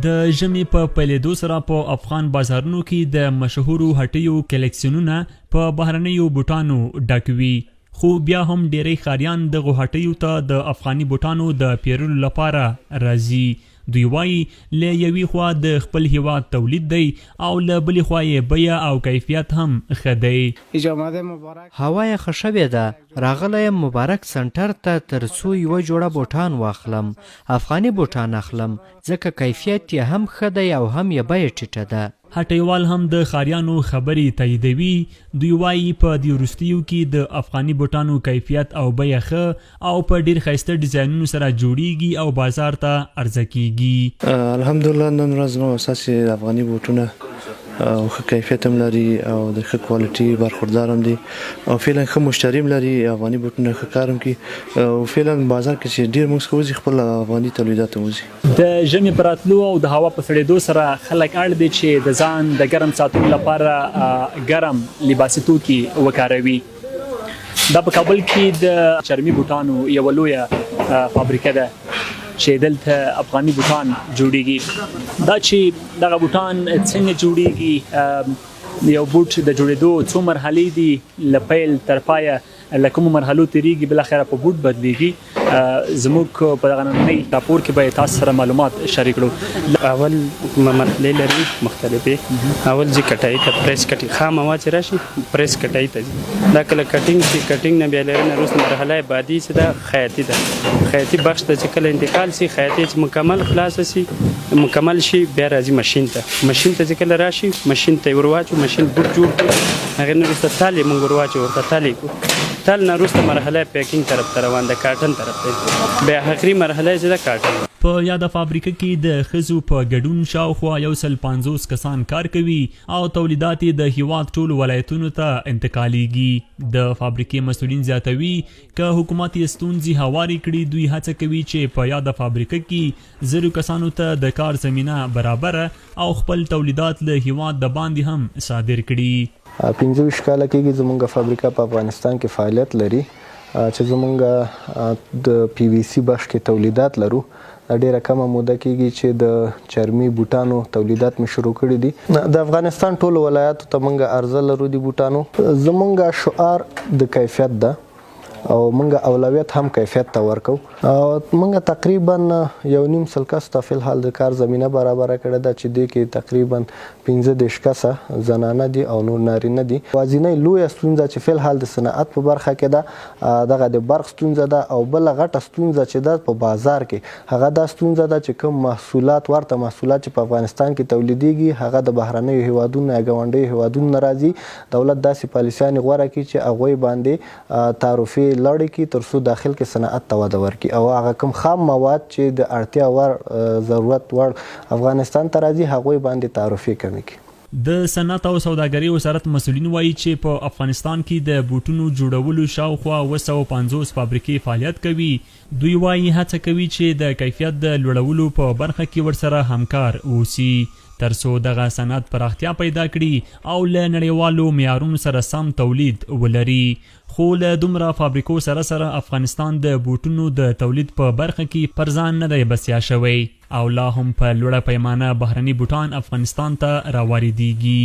د ژمي په پیلېدو سره په افغان بازارونو کې د مشهورو هټیو کلیکسیونونه په بهرنیو بوټانو ډک وي، خو بیا هم ډیری ښاریان دغو هټیو ته د افغاني بوټانو د پیرلو لپاره راځي. دوی وایي له یوې خوا د خپل هیواد تولید دی او له بلې خوا یې بیه او کیفیت هم ښه دی. هوا یې ښه شوې ده، راغلی یم مبارک سنټر ته تر څو یوه جوړه بوټان واخلم. افغاني بوټان اخلم ځکه کیفیت یې هم ښه دی او هم یې بیه ټیټه ده. هټیوال هم د ښاریانو خبرې تاییدوي. دوی وایي په دې وروستیو کې د افغاني بوټانو کیفیت او بیه ښه او په ډیر ښایسته ډیزاینونو سره جوړیږي او بازار ته عرضه کیږي. الحمدلله نن ورځ نو اساسي افغاني بوټونه او ښه کیفیت هم لري او د ښه کوالټي برخوردار هم دي او فعلا ښه مشتری هم لري. افغاني بوټونه ښه کار هم کوي او فعلا بازار کې چې ډیر موږ څخه وځي خپل افغاني تولیدات هم وځي. د ژمي په راتلو او د هوا په سړېدو سره خلک اړ دي چې د ځان د ګرم ساتلو لپاره ګرم لباسي توکي وکاروي. دا په کابل کې د چرمي بوټانو یوه لویه فابریکه ده چې دلته افغاني بوټان جوړیږي. دا چې دغه بوټان څنګه جوړیږي، یو بوټ د جوړېدو څو مرحلې دي، له پیل تر پایه له کومو مرحلو تیریږي، بالاخره په بوټ بدلیږي. زموږ په دغه نننۍ راپور کې به تاسو سره معلومات شریک کړو. اول مرحلې لري مختلفې. اول چې کټای ته پریس کټي خام هوا چې راشي پریس کټای ته ځي. دا کله کټینګ شي، کټینګ نه بیا لري نه وروسته مرحله بعدي چې دا خیاطي ده. خیاطي بخش ته چې کله انتقال شي، خیاطي چې مکمل خلاص شي، مکمل شي، بیا راځي ماشین ته. ماشین ته چې کله راشي ماشین ته ورواچو، ماشین بوټ جوړ کړي، هغه نه وروسته تالې موږ ورواچو، ورته تالې کو تل نه وروسته مرحله پیکینګ طرف ته روان ده، کارټن طرف ته. بیا آخري مرحله چې ده کارټن. په یاده فابریکه کې د ښځو په ګډون شاوخوا 150 کسان کار کوي او تولیدات یې د هیواد ټولو ولایتونو ته انتقالیږي. د فابریکې مسؤلین زیاتوي که حکومت یې ستونزې هوارې کړي، دوی هڅه کوي چې په یاده فابریکه کې 0 کسانو ته د کار زمینه برابره او خپل تولیدات له هیواد د باندې هم صادر کړي. 15 کاله کېږي زموږ فابریکه په افغانستان کې فعالیت لري چې زموږ د پی وی سی بخش کې تولیدات لرو. ډیره کمه موده کېږي چې د چرمي بوټانو تولیدات مې شروع کړي دي. د افغانستان ټولو ولایاتو ته موږ عرضه لرو د بوټانو. زموږ شعار د کیفیت ده او موږ اولویت هم کیفیت ته ورکو. موږ تقریبا 1.5 کس ته فلحال د کار زمینه برابره کړې ده چې دې کې تقریبا 15 کسه زنانه دي او نور نارینه دي. وازینۍ لویه ستونزه چې فلحال د صنعت په برخه کې ده دغه د برق ستونزه ده او بله غټه ستونزه چې ده په بازار کې هغه دا ستونزه ده چې کوم محصولات ورته محصولات چې په افغانستان کې تولیدیږي هغه د بهرنیو هیوادونو یا ګاونډیو هیوادونو نه راځي. دولت داسې پالیسیانې غوره کړي چې هغوی باندې تعرفې لړې کړي تر څو داخل کې صنعت ته وده ورکړي او هغه کوم خام مواد چې د اړتیا وړ ضرورت وړ افغانستان ته راځي هغوی باندې تعرفې کمې کړي. د صنعت او سوداګرۍ وزارت مسؤلین وایي چې په افغانستان کې د بوټونو جوړولو شاوخوا 250 فابریکې فعالیت کوي. دوی وایي هڅه کوي چې د کیفیت د لوړولو په برخه کې ورسره همکار اوسي تر څو دغه صنعت پراختیا پیدا کړي او له نړیوالو معیارونو سره سم تولید ولري. خو له دومره فابریکو سره سره افغانستان د بوټونو د تولید په برخه کې پر ځان نه دی بسیا شوی او لا هم په لوړه پیمانه بهرني بوټان افغانستان ته راواردیږي.